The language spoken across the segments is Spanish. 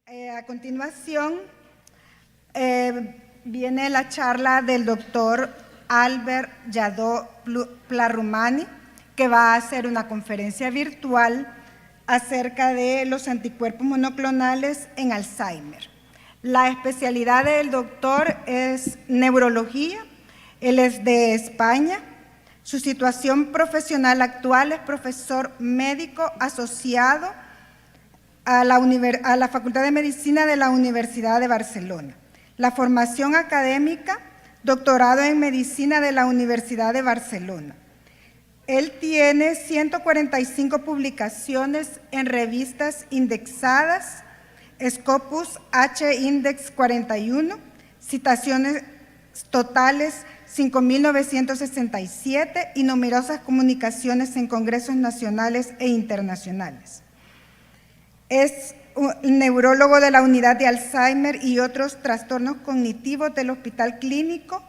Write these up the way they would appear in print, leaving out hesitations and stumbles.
A continuación viene la charla del doctor Albert Jadot Plarumani, que va a hacer una conferencia virtual acerca de los anticuerpos monoclonales en Alzheimer. La especialidad del doctor es neurología, él es de España. Su situación profesional actual es profesor médico asociado a la Facultad de Medicina de la Universidad de Barcelona. La formación académica, doctorado en Medicina de la Universidad de Barcelona. Él tiene 145 publicaciones en revistas indexadas, Scopus H-Index 41, citaciones totales 5.967 y numerosas comunicaciones en congresos nacionales e internacionales. Es un neurólogo de la unidad de Alzheimer y otros trastornos cognitivos del Hospital Clínico,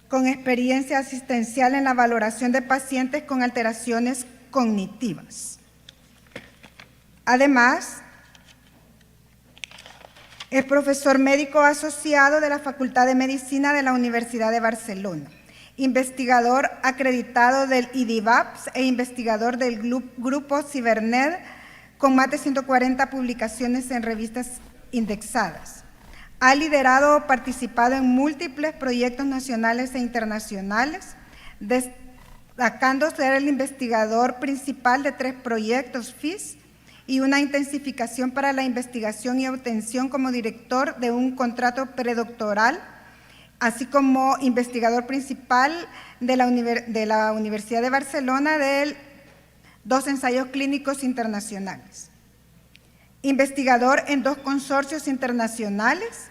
con experiencia asistencial en la valoración de pacientes con alteraciones cognitivas. Además, es profesor médico asociado de la Facultad de Medicina de la Universidad de Barcelona, investigador acreditado del IDIVAPS e investigador del grupo Cibernet, con más de 140 publicaciones en revistas indexadas. Ha liderado o participado en múltiples proyectos nacionales e internacionales, destacando ser el investigador principal de 3 proyectos FIS y una intensificación para la investigación y obtención como director de un contrato predoctoral, así como investigador principal de la Universidad de Barcelona de 2 ensayos clínicos internacionales. Investigador en 2 consorcios internacionales,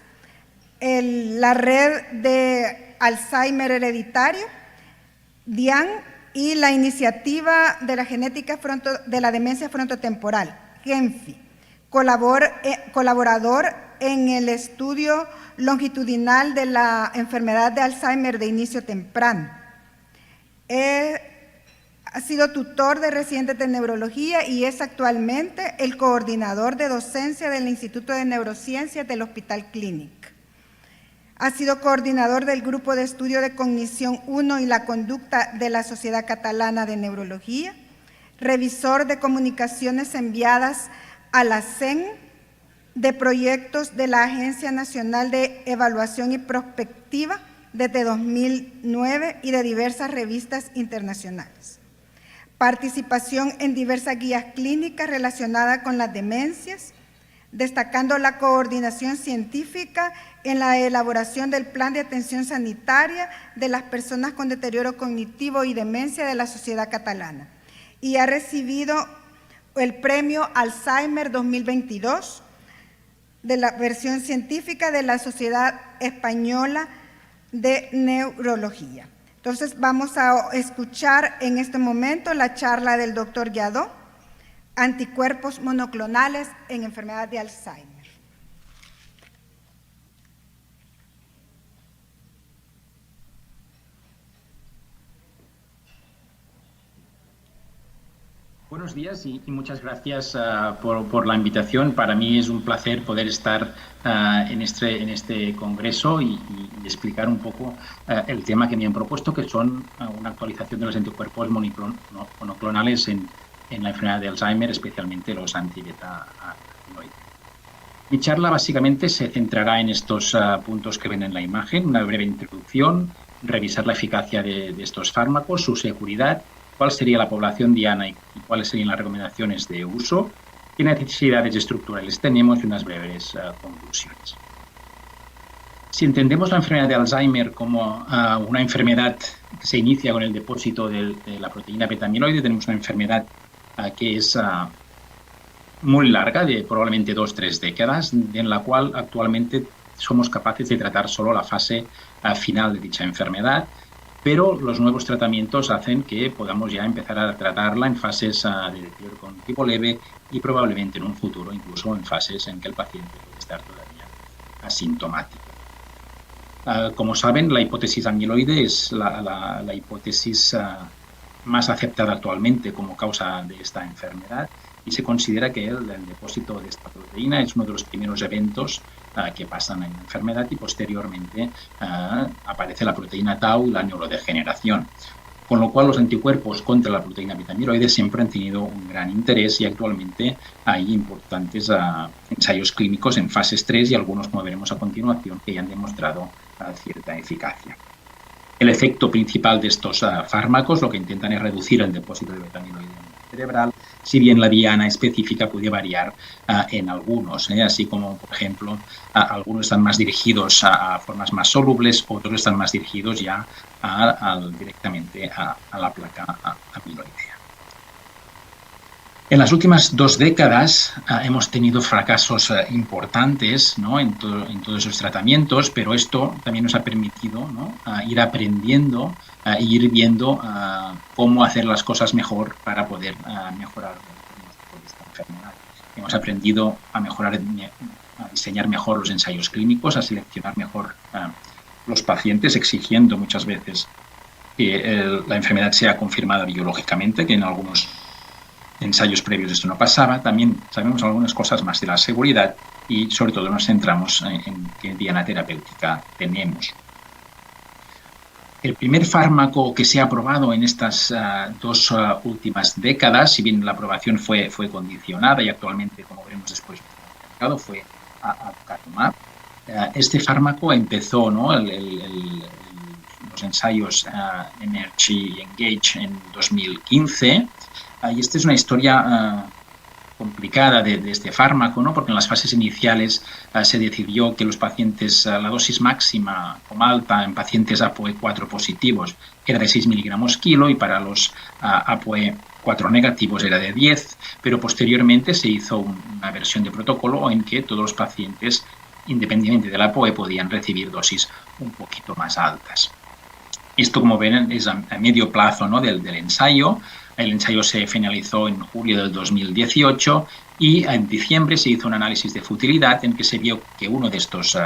la Red de Alzheimer Hereditario, DIAN, y la Iniciativa de la Genética de la Demencia Frontotemporal, GENFI, colaborador en el estudio longitudinal de la enfermedad de Alzheimer de inicio temprano. Ha sido tutor de residentes de neurología y es actualmente el coordinador de docencia del Instituto de Neurociencias del Hospital Clínic. Ha sido coordinador del Grupo de Estudio de Cognición 1 y la Conducta de la Sociedad Catalana de Neurología, revisor de comunicaciones enviadas a la CEN, de proyectos de la Agencia Nacional de Evaluación y Prospectiva desde 2009 y de diversas revistas internacionales. Participación en diversas guías clínicas relacionadas con las demencias, destacando la coordinación científica en la elaboración del Plan de Atención Sanitaria de las Personas con Deterioro Cognitivo y Demencia de la Sociedad Catalana. Y ha recibido el Premio Alzheimer 2022 de la versión científica de la Sociedad Española de Neurología. Entonces, vamos a escuchar en este momento la charla del doctor Jadot, anticuerpos monoclonales en enfermedad de Alzheimer. Buenos días y muchas gracias por la invitación. Para mí es un placer poder estar en este congreso y explicar un poco el tema que me han propuesto, que son una actualización de los anticuerpos monoclonales en la enfermedad de Alzheimer, especialmente los anti-beta-amiloide. Mi charla básicamente se centrará en estos puntos que ven en la imagen: una breve introducción, revisar la eficacia de estos fármacos, su seguridad, cuál sería la población diana y cuáles serían las recomendaciones de uso, qué necesidades estructurales tenemos y unas breves conclusiones. Si entendemos la enfermedad de Alzheimer como una enfermedad que se inicia con el depósito de la proteína beta-amiloide, tenemos una enfermedad que es muy larga, de probablemente 2-3 décadas, en la cual actualmente somos capaces de tratar solo la fase final de dicha enfermedad, pero los nuevos tratamientos hacen que podamos ya empezar a tratarla en fases de deterioro cognitivo leve y probablemente en un futuro incluso en fases en que el paciente puede estar todavía asintomático. Como saben, la hipótesis amiloide es la hipótesis más aceptada actualmente como causa de esta enfermedad y se considera que el depósito de esta proteína es uno de los primeros eventos que pasan en la enfermedad y posteriormente aparece la proteína tau y la neurodegeneración. Con lo cual los anticuerpos contra la proteína beta-amiloide siempre han tenido un gran interés y actualmente hay importantes ensayos clínicos en fases 3 y algunos, como veremos a continuación, que ya han demostrado cierta eficacia. El efecto principal de estos fármacos lo que intentan es reducir el depósito de beta-amiloide cerebral, si bien la diana específica puede variar en algunos, así como, por ejemplo, algunos están más dirigidos a formas más solubles, otros están más dirigidos ya directamente a la placa amiloidea. En las últimas 2 décadas hemos tenido fracasos importantes, ¿no?, en todos esos tratamientos, pero esto también nos ha permitido, ¿no?, ir aprendiendo e ir viendo cómo hacer las cosas mejor para poder mejorar el pronóstico de esta enfermedad. Hemos aprendido a diseñar mejor los ensayos clínicos, a seleccionar mejor los pacientes, exigiendo muchas veces que la enfermedad sea confirmada biológicamente, que en algunos ensayos previos esto no pasaba. También sabemos algunas cosas más de la seguridad y sobre todo nos centramos en qué diana terapéutica tenemos. El primer fármaco que se ha aprobado en estas 2 últimas décadas, si bien la aprobación fue condicionada y actualmente, como veremos después, fue aducanumab. Este fármaco empezó, ¿no?, los ensayos Emerge y Engage en 2015. Y esta es una historia complicada de este fármaco, ¿no?, porque en las fases iniciales se decidió que los pacientes, la dosis máxima o alta en pacientes APOE4 positivos era de 6 miligramos kilo y para los APOE4 negativos era de 10, pero posteriormente se hizo una versión de protocolo en que todos los pacientes, independientemente de la APOE, podían recibir dosis un poquito más altas. Esto, como ven, es a medio plazo, ¿no?, del ensayo. El ensayo se finalizó en julio del 2018 y en diciembre se hizo un análisis de futilidad en que se vio que uno de estos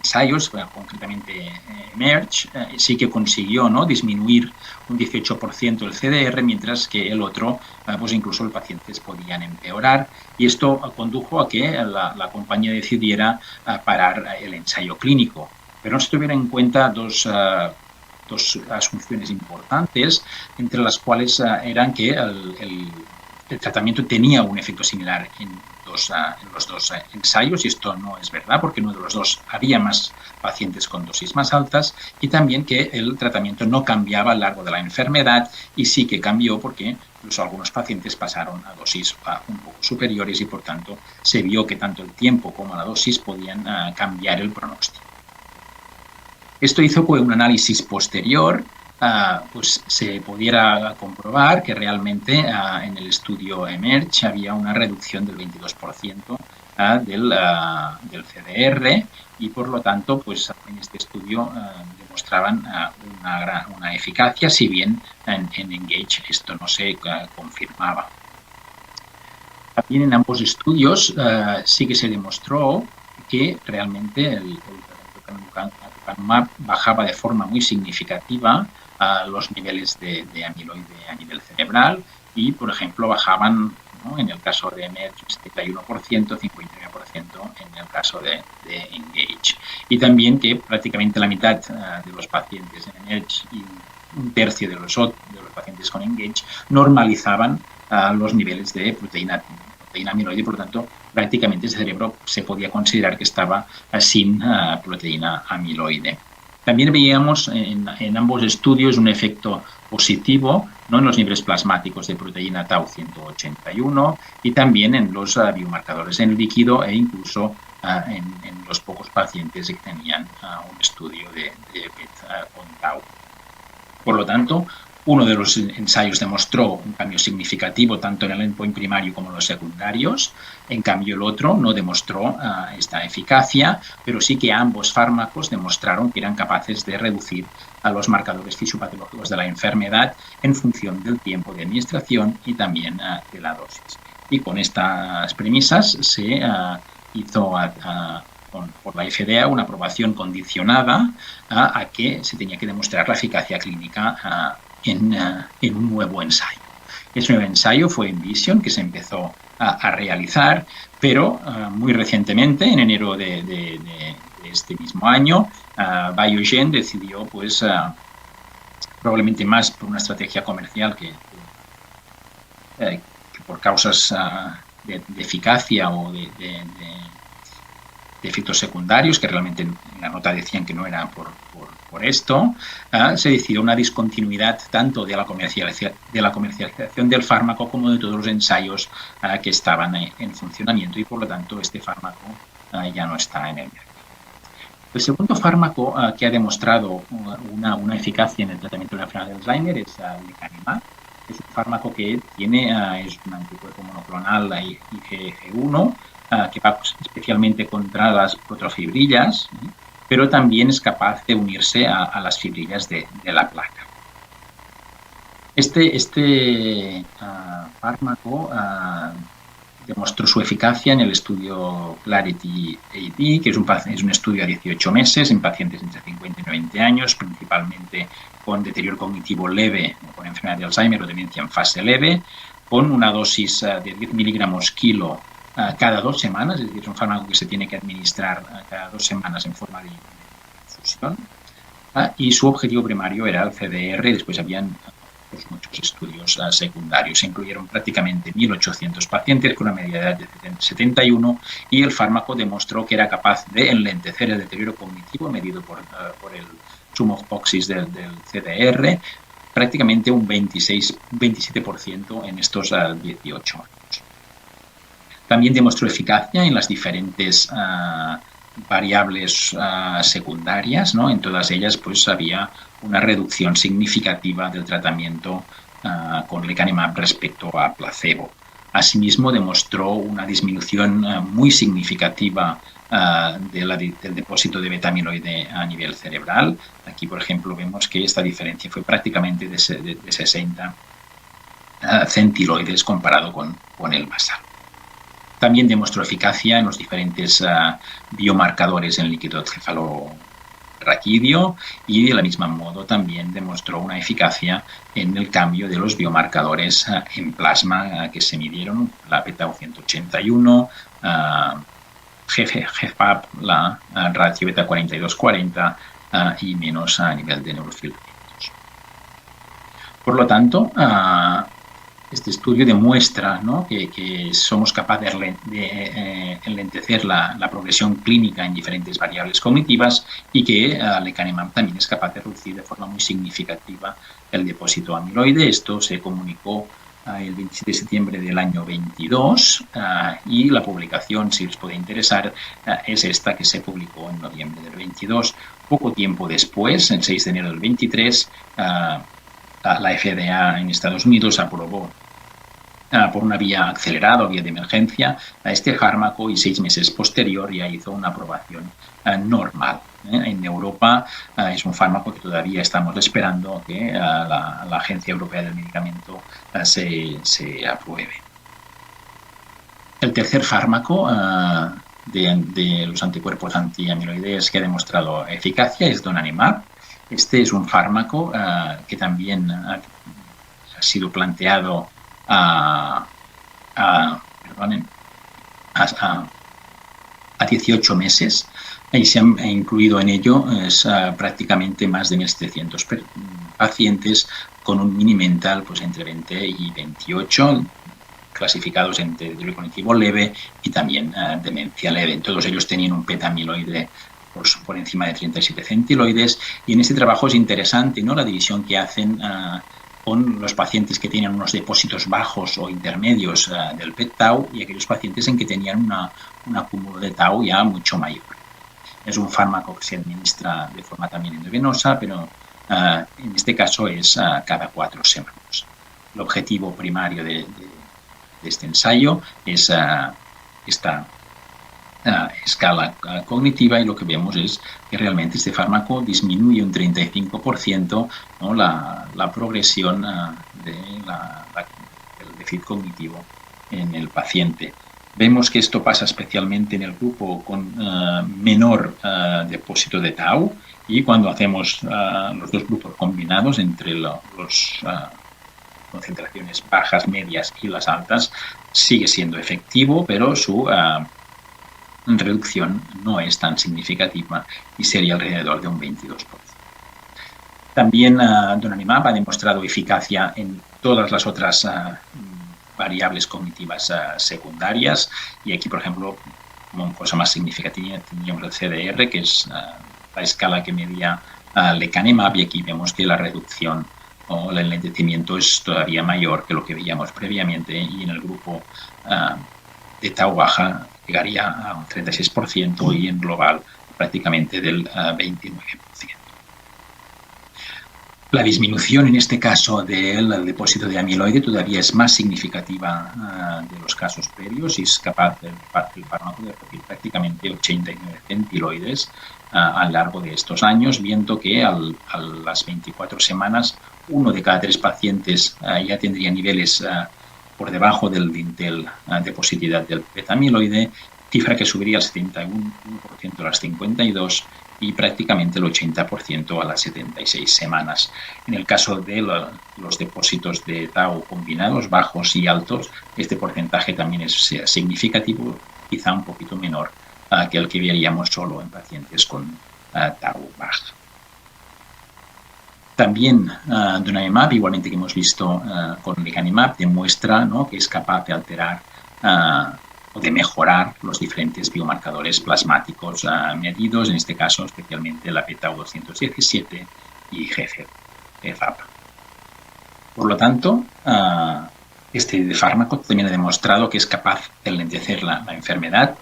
ensayos, concretamente Emerge, sí que consiguió, ¿no?, disminuir un 18% el CDR, mientras que el otro, pues incluso los pacientes podían empeorar. Y esto condujo a que la compañía decidiera parar el ensayo clínico. Pero no se tuvieron en cuenta dos asunciones importantes, entre las cuales eran que el tratamiento tenía un efecto similar en los 2 ensayos, y esto no es verdad, porque en uno de los 2 había más pacientes con dosis más altas, y también que el tratamiento no cambiaba a lo largo de la enfermedad, y sí que cambió porque incluso algunos pacientes pasaron a dosis un poco superiores y, por tanto, se vio que tanto el tiempo como la dosis podían cambiar el pronóstico. Esto hizo que un análisis posterior pues se pudiera comprobar que realmente en el estudio Emerge había una reducción del 22% del CDR y, por lo tanto, pues en este estudio demostraban una eficacia, si bien en Engage esto no se confirmaba. También en ambos estudios sí que se demostró que realmente el aducanumab bajaba de forma muy significativa los niveles de amiloide a nivel cerebral y, por ejemplo, bajaban, ¿no?, en el caso de Emerge 71%, 59% en el caso de Engage. Y también que prácticamente la mitad de los pacientes en Emerge y un tercio de los pacientes con Engage normalizaban los niveles de proteína amiloide, por lo tanto, prácticamente el cerebro se podía considerar que estaba sin proteína amiloide. También veíamos en ambos estudios un efecto positivo, ¿no?, en los niveles plasmáticos de proteína tau 181 y también en los biomarcadores en el líquido e incluso en los pocos pacientes que tenían un estudio de PET con tau. Por lo tanto, uno de los ensayos demostró un cambio significativo tanto en el endpoint primario como en los secundarios. En cambio, el otro no demostró esta eficacia, pero sí que ambos fármacos demostraron que eran capaces de reducir a los marcadores fisiopatológicos de la enfermedad en función del tiempo de administración y también de la dosis. Y con estas premisas se hizo por la FDA una aprobación condicionada a que se tenía que demostrar la eficacia clínica en un nuevo ensayo. Ese nuevo ensayo fue Envision, que se empezó a realizar, pero muy recientemente, en enero de este mismo año, Biogen decidió, pues, probablemente más por una estrategia comercial que por causas de eficacia o de efectos secundarios, que realmente en la nota decían que no era por esto, se decidió una discontinuidad tanto de la comercialización del fármaco como de todos los ensayos que estaban en funcionamiento, y por lo tanto este fármaco ya no está en el mercado. El segundo fármaco que ha demostrado una eficacia en el tratamiento de la enfermedad de Alzheimer es lecanemab. Es un fármaco que es un anticuerpo monoclonal IgG1 que va especialmente contra las protofibrilas, pero también es capaz de unirse a las fibrillas de la placa. Este fármaco demostró su eficacia en el estudio Clarity AD, que es un estudio a 18 meses en pacientes entre 50 y 90 años, principalmente con deterioro cognitivo leve, con enfermedad de Alzheimer o demencia en fase leve, con una dosis de 10 miligramos kilo cada 2 semanas, es decir, es un fármaco que se tiene que administrar cada 2 semanas en forma de infusión, y su objetivo primario era el CDR. Después habían muchos estudios secundarios. Se incluyeron prácticamente 1.800 pacientes con una media de edad de 71, y el fármaco demostró que era capaz de enlentecer el deterioro cognitivo medido por el Sum of Boxes del CDR, prácticamente un 27% en estos 18 años. También demostró eficacia en las diferentes variables secundarias, ¿no? En todas ellas, pues, había una reducción significativa del tratamiento con lecanemab respecto a placebo. Asimismo, demostró una disminución muy significativa del depósito de beta-amiloide a nivel cerebral. Aquí, por ejemplo, vemos que esta diferencia fue prácticamente de 60 centiloides comparado con el basal. También demostró eficacia en los diferentes biomarcadores en líquido encefalorraquídeo, y de la misma modo también demostró una eficacia en el cambio de los biomarcadores en plasma que se midieron, la beta-181, GFAP, la ratio beta 42-40 y menos a nivel de neurofilamentos. Por lo tanto, este estudio demuestra, ¿no?, que somos capaces de enlentecer la progresión clínica en diferentes variables cognitivas, y que lecanemab también es capaz de reducir de forma muy significativa el depósito amiloide. Esto se comunicó el 27 de septiembre del año 22, y la publicación, si os puede interesar, es esta, que se publicó en noviembre del 22. Poco tiempo después, el 6 de enero del 23, la FDA en Estados Unidos aprobó por una vía acelerada o vía de emergencia a este fármaco, y 6 meses posterior ya hizo una aprobación normal. En Europa es un fármaco que todavía estamos esperando que la Agencia Europea del Medicamento se apruebe. El tercer fármaco de los anticuerpos antiamiloideos que ha demostrado eficacia es donanemab. Este es un fármaco que también ha sido planteado a 18 meses, y se han incluido en ello prácticamente más de 1.700 pacientes con un Mini-Mental, pues, entre 20 y 28, clasificados entre deterioro cognitivo leve y también demencia leve. Todos ellos tenían un beta-amiloide por encima de 37 centiloides, y en este trabajo es interesante, ¿no?, la división que hacen con los pacientes que tienen unos depósitos bajos o intermedios del PET-tau, y aquellos pacientes en que tenían un acúmulo de tau ya mucho mayor. Es un fármaco que se administra de forma también endovenosa, pero en este caso es cada 4 semanas. El objetivo primario de este ensayo es esta escala cognitiva, y lo que vemos es que realmente este fármaco disminuye un 35%, ¿no?, la progresión del déficit cognitivo en el paciente. Vemos que esto pasa especialmente en el grupo con menor depósito de tau, y cuando hacemos los dos grupos combinados entre los concentraciones bajas, medias y las altas, sigue siendo efectivo, pero su reducción no es tan significativa y sería alrededor de un 22%. También donanemab ha demostrado eficacia en todas las otras variables cognitivas secundarias, y aquí, por ejemplo, como cosa más significativa, teníamos el CDR, que es la escala que medía lecanemab, y aquí vemos que la reducción o el enlentecimiento es todavía mayor que lo que veíamos previamente, y en el grupo de tau baja llegaría a un 36% y en global prácticamente del 29%. La disminución en este caso del depósito de amiloide todavía es más significativa de los casos previos, y es capaz el fármaco de reducir prácticamente 89 centiloides a lo largo de estos años, viendo que a las 24 semanas 1 de cada 3 pacientes ya tendría niveles por debajo del dintel de positividad del beta-amiloide, cifra que subiría al 71% a las 52 y prácticamente el 80% a las 76 semanas. En el caso de los depósitos de tau combinados, bajos y altos, este porcentaje también es significativo, quizá un poquito menor que el que veríamos solo en pacientes con tau baja. También donanemab, igualmente que hemos visto con lecanemab, demuestra, ¿no?, que es capaz de alterar o de mejorar los diferentes biomarcadores plasmáticos medidos, en este caso especialmente la beta-217 y GFAP. Por lo tanto, este fármaco también ha demostrado que es capaz de enlentecer la enfermedad,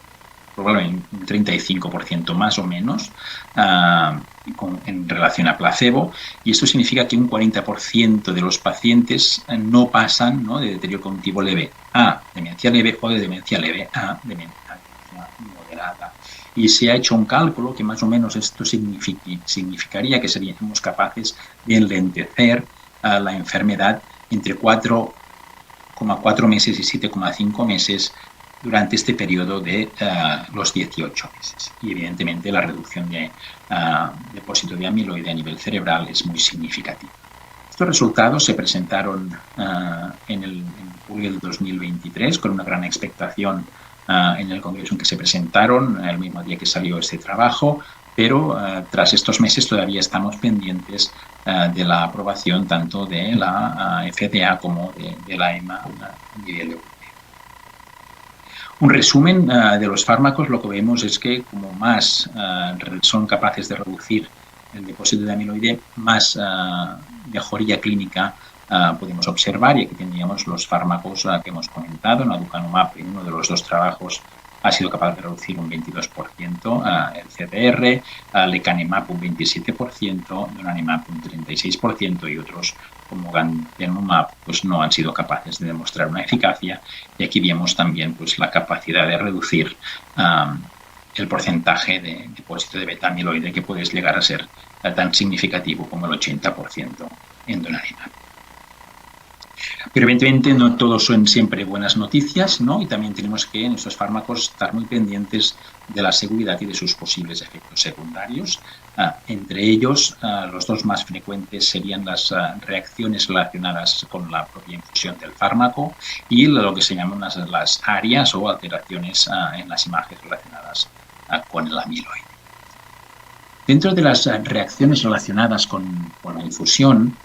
probablemente un 35% más o menos en relación a placebo, y esto significa que un 40% de los pacientes no pasan, ¿no?, de deterioro cognitivo leve a demencia leve o de demencia leve a demencia moderada. Y se ha hecho un cálculo que más o menos esto significaría que seríamos capaces de enlentecer la enfermedad entre 4,4 meses y 7,5 meses durante este periodo de los 18 meses. Y evidentemente la reducción de depósito de amiloide a nivel cerebral es muy significativa. Estos resultados se presentaron en julio del 2023 con una gran expectación en el congreso en que se presentaron, el mismo día que salió este trabajo, pero tras estos meses todavía estamos pendientes de la aprobación tanto de la FDA como de la EMA a nivel europeo. Un resumen de los fármacos, lo que vemos es que como más son capaces de reducir el depósito de amiloide, más mejoría clínica podemos observar, y aquí tendríamos los fármacos que hemos comentado. Aducanumab, en uno de los dos trabajos, ha sido capaz de reducir un 22% el CDR, lecanemab un 27%, donanemab un 36%, y otros como gantenerumab pues no han sido capaces de demostrar una eficacia, y aquí vemos también pues la capacidad de reducir el porcentaje de depósito de beta-amiloide, que puede llegar a ser tan significativo como el 80% en donanemab. Pero evidentemente no todos son siempre buenas noticias, ¿no? Y también tenemos que en estos fármacos estar muy pendientes de la seguridad y de sus posibles efectos secundarios. Entre ellos, los dos más frecuentes serían las reacciones relacionadas con la propia infusión del fármaco y lo que se llaman las ARIAs o alteraciones en las imágenes relacionadas con el amiloide. Dentro de las reacciones relacionadas con la infusión,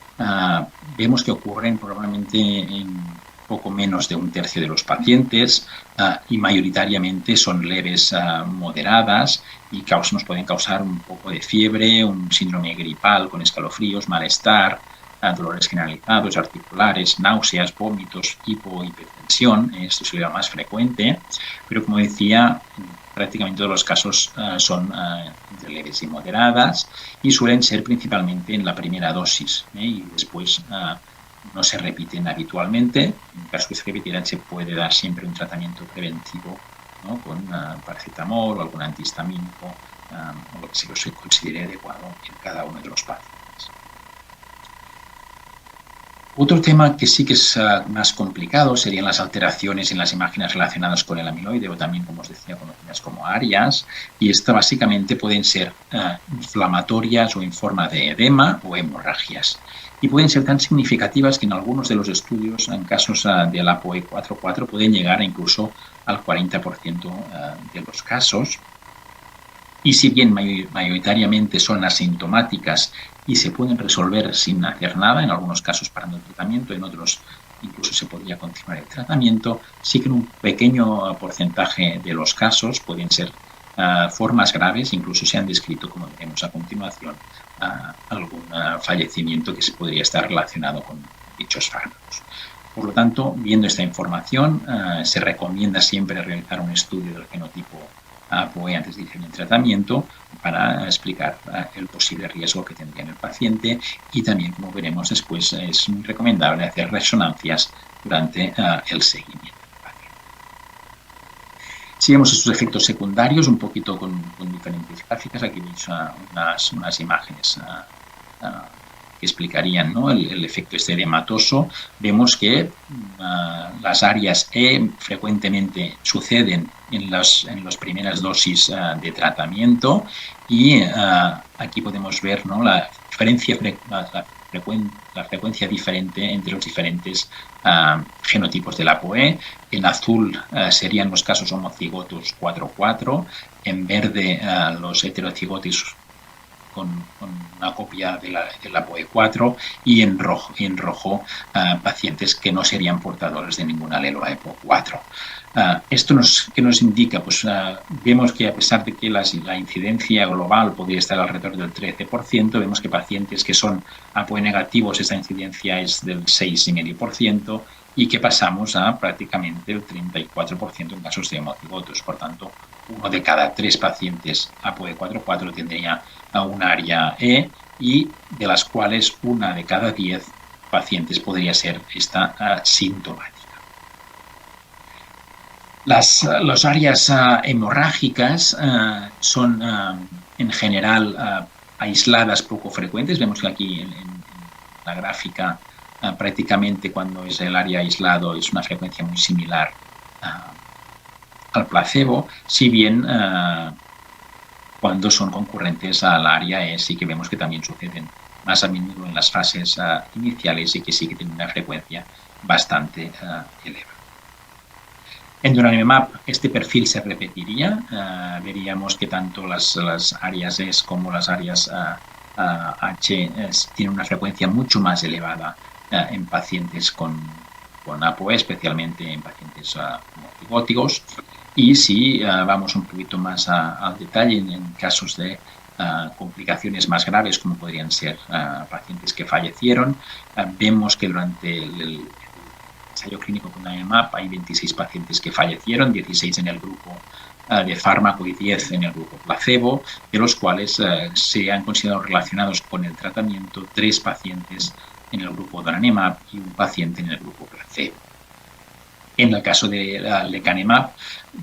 vemos que ocurren probablemente en poco menos de un tercio de los pacientes y mayoritariamente son leves, moderadas, y nos pueden causar un poco de fiebre, un síndrome gripal con escalofríos, malestar, dolores generalizados, articulares, náuseas, vómitos, hipohipertensión. Esto sería lo más frecuente, pero como decía, prácticamente todos los casos son entre leves y moderadas, y suelen ser principalmente en la primera dosis, y después no se repiten habitualmente. En caso que se repitieran, se puede dar siempre un tratamiento preventivo, ¿no?, con paracetamol o algún antihistamínico o lo que se considere adecuado en cada uno de los pacientes. Otro tema que sí que es más complicado serían las alteraciones en las imágenes relacionadas con el amiloide o también, como os decía, conocidas como ARIAS. Y estas básicamente pueden ser inflamatorias o en forma de edema o hemorragias. Y pueden ser tan significativas que en algunos de los estudios, en casos del APOE4/4, pueden llegar incluso al 40% de los casos. Y si bien mayoritariamente son asintomáticas y se pueden resolver sin hacer nada, en algunos casos parando el tratamiento, en otros incluso se podría continuar el tratamiento, sí que en un pequeño porcentaje de los casos pueden ser formas graves, incluso se han descrito, como veremos a continuación, algún fallecimiento que se podría estar relacionado con dichos fármacos. Por lo tanto, viendo esta información, se recomienda siempre realizar un estudio del genotipo APOE antes de iniciar el tratamiento para explicar el posible riesgo que tendría en el paciente, y también, como veremos después, es muy recomendable hacer resonancias durante el seguimiento del paciente. Si vemos estos efectos secundarios un poquito con diferentes gráficas, aquí veis unas imágenes que explicarían, ¿no?, el efecto edematoso. Vemos que las áreas E frecuentemente suceden en las primeras dosis de tratamiento, y aquí podemos ver, ¿no?, la frecuencia diferente entre los diferentes genotipos del APOE. En azul serían los casos homocigotos 4/4, en verde los heterocigotos con una copia de la APOE4, y en rojo pacientes que no serían portadores de ningún alelo APOE4. ¿Esto qué nos indica? Pues vemos que, a pesar de que la incidencia global podría estar alrededor del 13%, vemos que pacientes que son APOE negativos, esta incidencia es del 6,5%, y que pasamos a prácticamente el 34% en casos de homocigotos. Por tanto, 1 de cada 3 pacientes APOE4/4 tendría un área E, y de las cuales 1 de cada 10 pacientes podría ser esta sintomática. Las áreas hemorrágicas son en general aisladas, poco frecuentes. Vemos que aquí en la gráfica prácticamente, cuando es el área aislado, es una frecuencia muy similar al placebo, si bien cuando son concurrentes al área E sí que vemos que también suceden más a menudo en las fases iniciales, y que sí que tienen una frecuencia bastante elevada. En donanemab este perfil se repetiría. Veríamos que tanto las áreas E como las áreas H tienen una frecuencia mucho más elevada en pacientes con APOE, especialmente en pacientes homocigóticos. Y si vamos un poquito más al detalle, en casos de complicaciones más graves, como podrían ser pacientes que fallecieron, vemos que durante el ensayo clínico con donanemab hay 26 pacientes que fallecieron, 16 en el grupo de fármaco y 10 en el grupo placebo, de los cuales se han considerado relacionados con el tratamiento 3 pacientes en el grupo donanemab y 1 paciente en el grupo placebo. En el caso de lecanemab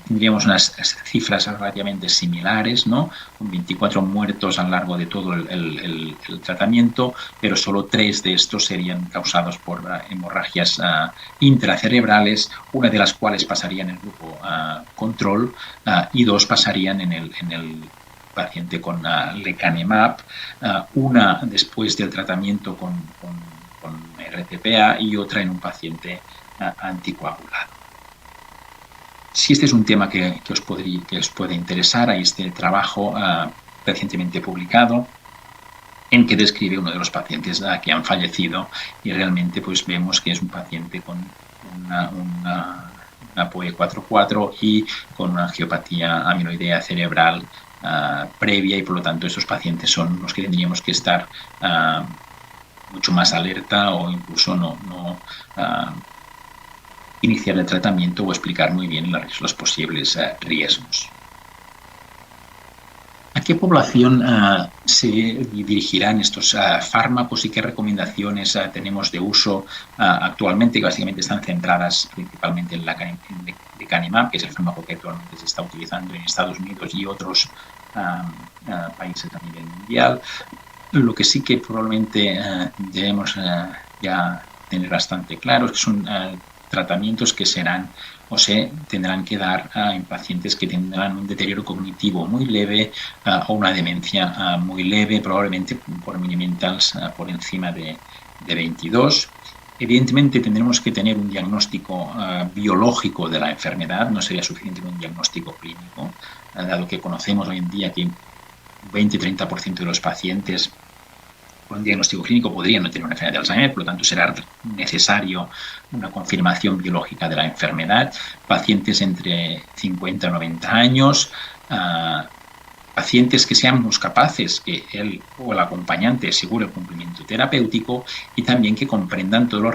tendríamos unas cifras relativamente similares, ¿no?, con 24 muertos a lo largo de todo el tratamiento, pero solo 3 de estos serían causados por hemorragias intracerebrales, 1 de las cuales pasaría en el grupo control y 2 pasarían en el paciente con lecanemab, 1 después del tratamiento con RTPA y otra en un paciente anticoagulado. Si este es un tema que os puede interesar, hay este trabajo recientemente publicado en que describe uno de los pacientes que han fallecido, y realmente pues vemos que es un paciente con una APOE4/4 y con una angiopatía amiloidea cerebral previa, y por lo tanto estos pacientes son los que tendríamos que estar mucho más alerta, o incluso no iniciar el tratamiento o explicar muy bien los posibles riesgos. ¿A qué población se dirigirán estos fármacos y qué recomendaciones tenemos de uso actualmente, que básicamente están centradas principalmente en lecanemab, que es el fármaco que actualmente se está utilizando en Estados Unidos y otros países a nivel mundial? Lo que sí que probablemente debemos ya tener bastante claro es que son tratamientos que serán o se tendrán que dar en pacientes que tendrán un deterioro cognitivo muy leve o una demencia muy leve, probablemente por minimentals por encima de 22. Evidentemente tendremos que tener un diagnóstico biológico de la enfermedad, no sería suficiente con un diagnóstico clínico, dado que conocemos hoy en día que 20-30% de los pacientes con un diagnóstico clínico podrían no tener una enfermedad de Alzheimer, por lo tanto será necesario una confirmación biológica de la enfermedad. Pacientes entre 50 y 90 años, pacientes que seamos capaces que él o el acompañante asegure el cumplimiento terapéutico y también que comprendan todos los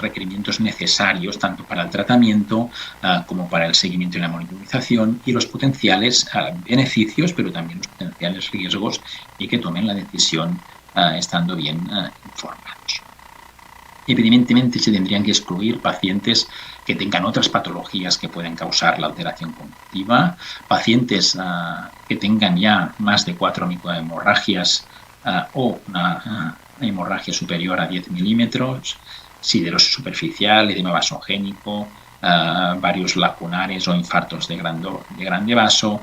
requerimientos necesarios tanto para el tratamiento como para el seguimiento y la monitorización y los potenciales beneficios, pero también los potenciales riesgos y que tomen la decisión estando bien informados. Evidentemente se tendrían que excluir pacientes que tengan otras patologías que pueden causar la alteración cognitiva, pacientes que tengan ya más de 4 microhemorragias o una hemorragia superior a 10 milímetros, siderosis superficial, edema vasogénico, varios lacunares o infartos de grande vaso,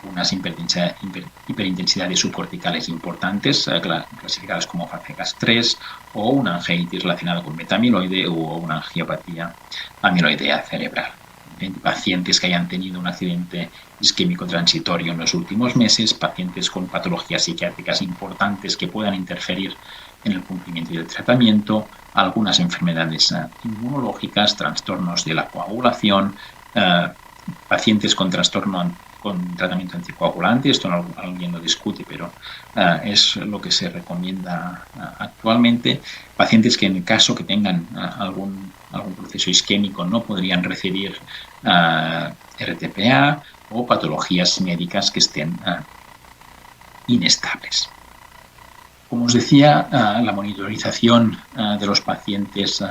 unas hiperintensidades subcorticales importantes, clasificadas como fase 3, o una angiitis relacionada con beta-amiloide o una angiopatía amiloidea cerebral. Pacientes que hayan tenido un accidente isquémico transitorio en los últimos meses, pacientes con patologías psiquiátricas importantes que puedan interferir en el cumplimiento del tratamiento, algunas enfermedades inmunológicas, trastornos de la coagulación, pacientes con tratamiento anticoagulante, esto alguien lo discute, pero es lo que se recomienda actualmente. Pacientes que en el caso que tengan algún proceso isquémico no podrían recibir RTPA o patologías médicas que estén inestables. Como os decía, la monitorización de los pacientes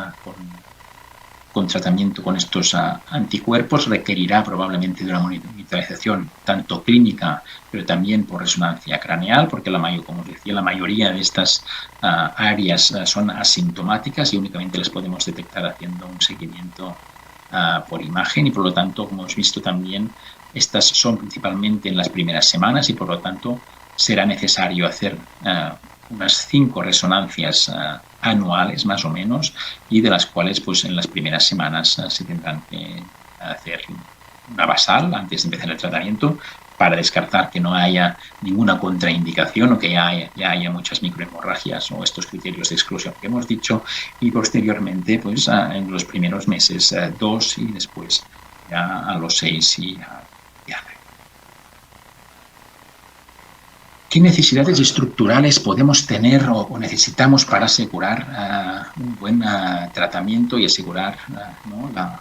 con tratamiento con estos anticuerpos requerirá probablemente de una monitorización tanto clínica, pero también por resonancia craneal, porque como os decía, la mayoría de estas áreas son asintomáticas y únicamente las podemos detectar haciendo un seguimiento por imagen y, por lo tanto, como hemos visto también, estas son principalmente en las primeras semanas y, por lo tanto, será necesario hacer unas 5 resonancias anuales más o menos, y de las cuales pues en las primeras semanas se tendrán que hacer una basal antes de empezar el tratamiento para descartar que no haya ninguna contraindicación o que ya haya muchas microhemorragias o estos criterios de exclusión que hemos dicho, y posteriormente pues en los primeros meses 2 y después ya a los 6 y ¿Qué necesidades estructurales podemos tener o necesitamos para asegurar un buen tratamiento y asegurar la buena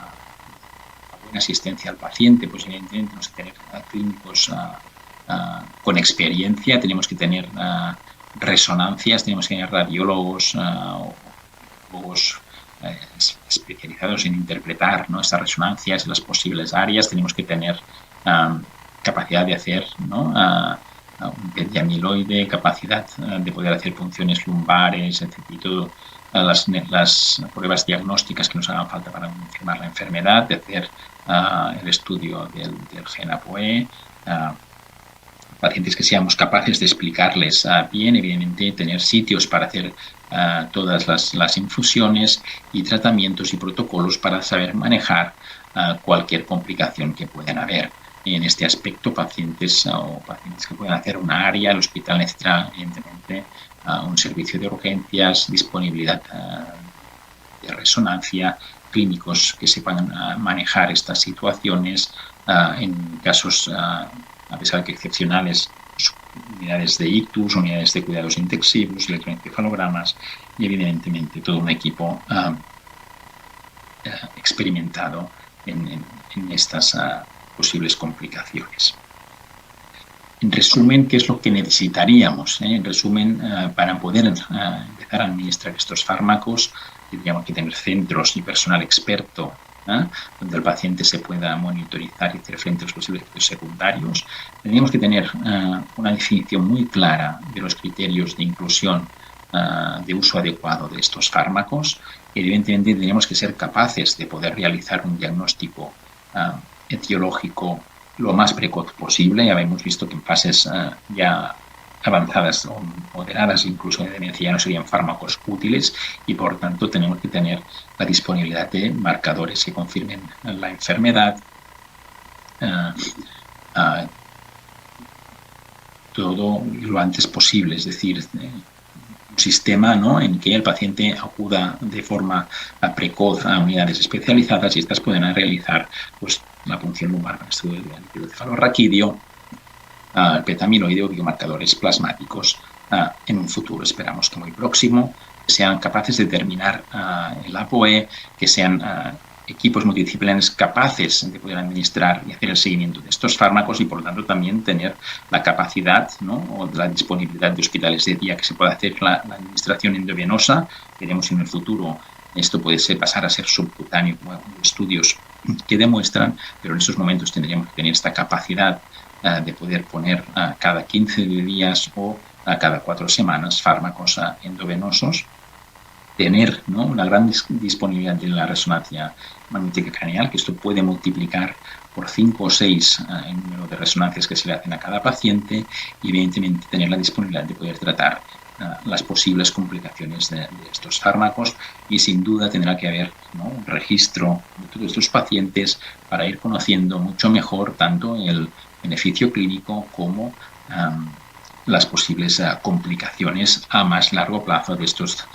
asistencia al paciente? Pues evidentemente tenemos que tener clínicos con experiencia, tenemos que tener resonancias, tenemos que tener radiólogos especializados en interpretar estas resonancias en las posibles áreas, tenemos que tener capacidad de hacer un PET de amiloide, capacidad de poder hacer funciones lumbares, etc. Y todas las pruebas diagnósticas que nos hagan falta para confirmar la enfermedad, de hacer el estudio del gen ApoE, pacientes que seamos capaces de explicarles bien, evidentemente tener sitios para hacer todas las infusiones y tratamientos y protocolos para saber manejar cualquier complicación que puedan haber. En este aspecto, pacientes que puedan hacer una área, el hospital necesita, evidentemente, un servicio de urgencias, disponibilidad de resonancia, clínicos que sepan manejar estas situaciones, en casos, a pesar de que excepcionales, unidades de ictus, unidades de cuidados intensivos, electroencefalogramas y, evidentemente, todo un equipo experimentado en estas posibles complicaciones. En resumen, ¿qué es lo que necesitaríamos? En resumen, para poder empezar a administrar estos fármacos, tendríamos que tener centros y personal experto donde el paciente se pueda monitorizar y hacer frente a los posibles efectos secundarios. Tendríamos que tener una definición muy clara de los criterios de inclusión de uso adecuado de estos fármacos. Evidentemente tenemos que ser capaces de poder realizar un diagnóstico etiológico lo más precoz posible. Ya hemos visto que en fases ya avanzadas o moderadas incluso de demencia ya no serían fármacos útiles y por tanto tenemos que tener la disponibilidad de marcadores que confirmen la enfermedad, todo lo antes posible, es decir, un sistema, ¿no?, en que el paciente acuda de forma precoz a unidades especializadas y estas pueden realizar pues, la punción lumbar con estudio de encefalorraquídeo, el petamiloide o biomarcadores plasmáticos en un futuro, esperamos que muy próximo, que sean capaces de determinar el ApoE, que sean equipos multidisciplinares capaces de poder administrar y hacer el seguimiento de estos fármacos y, por lo tanto, también tener la capacidad, ¿no?, o la disponibilidad de hospitales de día que se pueda hacer la administración endovenosa. Veremos si en el futuro esto puede pasar a ser subcutáneo, como estudios que demuestran, pero en estos momentos tendríamos que tener esta capacidad de poder poner cada 15 días o cada 4 semanas fármacos endovenosos, tener, ¿no?, una gran disponibilidad de la resonancia magnética craneal, que esto puede multiplicar por 5 o 6 el número de resonancias que se le hacen a cada paciente y evidentemente tener la disponibilidad de poder tratar las posibles complicaciones de estos fármacos y sin duda tendrá que haber, ¿no?, un registro de todos estos pacientes para ir conociendo mucho mejor tanto el beneficio clínico como las posibles complicaciones a más largo plazo de estos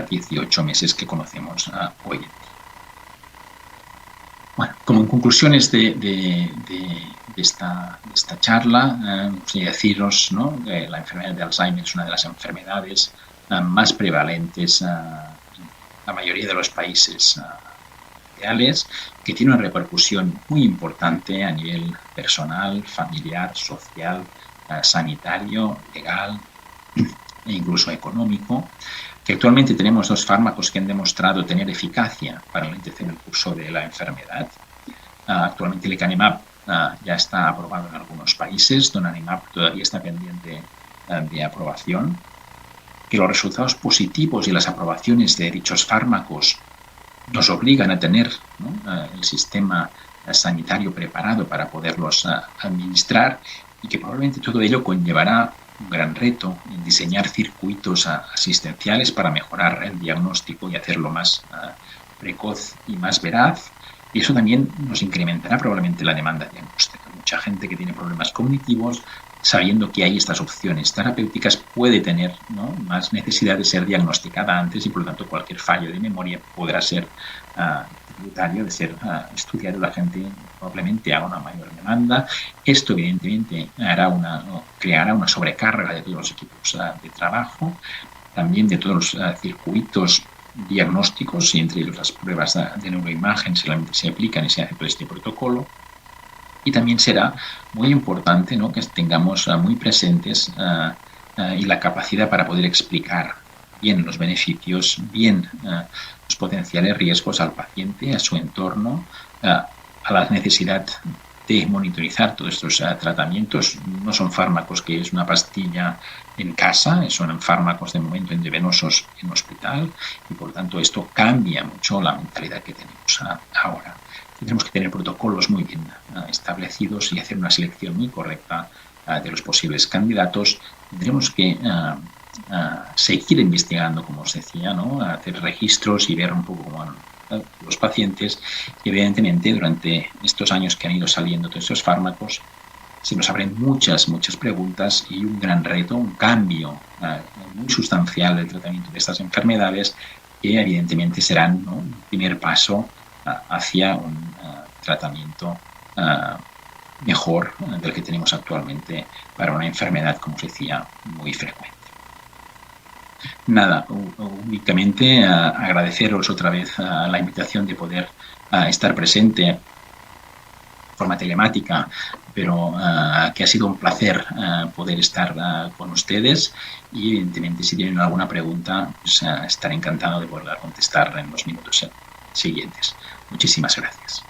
18 meses que conocemos hoy en día. Bueno, como en conclusiones de esta charla, quería deciros, ¿no?, que la enfermedad de Alzheimer es una de las enfermedades más prevalentes en la mayoría de los países mundiales, que tiene una repercusión muy importante a nivel personal, familiar, social, sanitario, legal e incluso económico, que actualmente tenemos 2 fármacos que han demostrado tener eficacia para lentezar el curso de la enfermedad. Actualmente el lecanemab ya está aprobado en algunos países, donanemab todavía está pendiente de aprobación, que los resultados positivos y las aprobaciones de dichos fármacos nos obligan a tener, ¿no?, el sistema sanitario preparado para poderlos administrar y que probablemente todo ello conllevará un gran reto en diseñar circuitos asistenciales para mejorar el diagnóstico y hacerlo más precoz y más veraz. Y eso también nos incrementará probablemente la demanda diagnóstica. Mucha gente que tiene problemas cognitivos, sabiendo que hay estas opciones terapéuticas, puede tener, ¿no?, más necesidad de ser diagnosticada antes y, por lo tanto, cualquier fallo de memoria podrá ser tributario de ser estudiado. La gente probablemente haga una mayor demanda. Esto, evidentemente, creará una sobrecarga de todos los equipos de trabajo, también de todos los circuitos diagnósticos, y entre ellos las pruebas de neuroimagen se aplican y se hace todo este protocolo. Y también será muy importante, ¿no?, que tengamos muy presentes y la capacidad para poder explicar bien los beneficios, bien los potenciales riesgos al paciente, a su entorno, a la necesidad de monitorizar todos estos tratamientos. No son fármacos que es una pastilla en casa, son fármacos de momento endovenosos en hospital y por tanto esto cambia mucho la mentalidad que tenemos ahora. Tendremos que tener protocolos muy bien establecidos y hacer una selección muy correcta de los posibles candidatos. Tendremos que seguir investigando, como os decía, ¿no?, hacer registros y ver un poco cómo los pacientes. Y evidentemente durante estos años que han ido saliendo todos estos fármacos se nos abren muchas preguntas y un gran reto, un cambio muy sustancial del tratamiento de estas enfermedades que evidentemente serán, ¿no?, un primer paso hacia un tratamiento mejor del que tenemos actualmente para una enfermedad, como os decía, muy frecuente. Nada, únicamente agradeceros otra vez la invitación de poder estar presente de forma telemática, pero que ha sido un placer poder estar con ustedes y evidentemente si tienen alguna pregunta pues, estaré encantado de poder contestar en los minutos siguientes. Muchísimas gracias.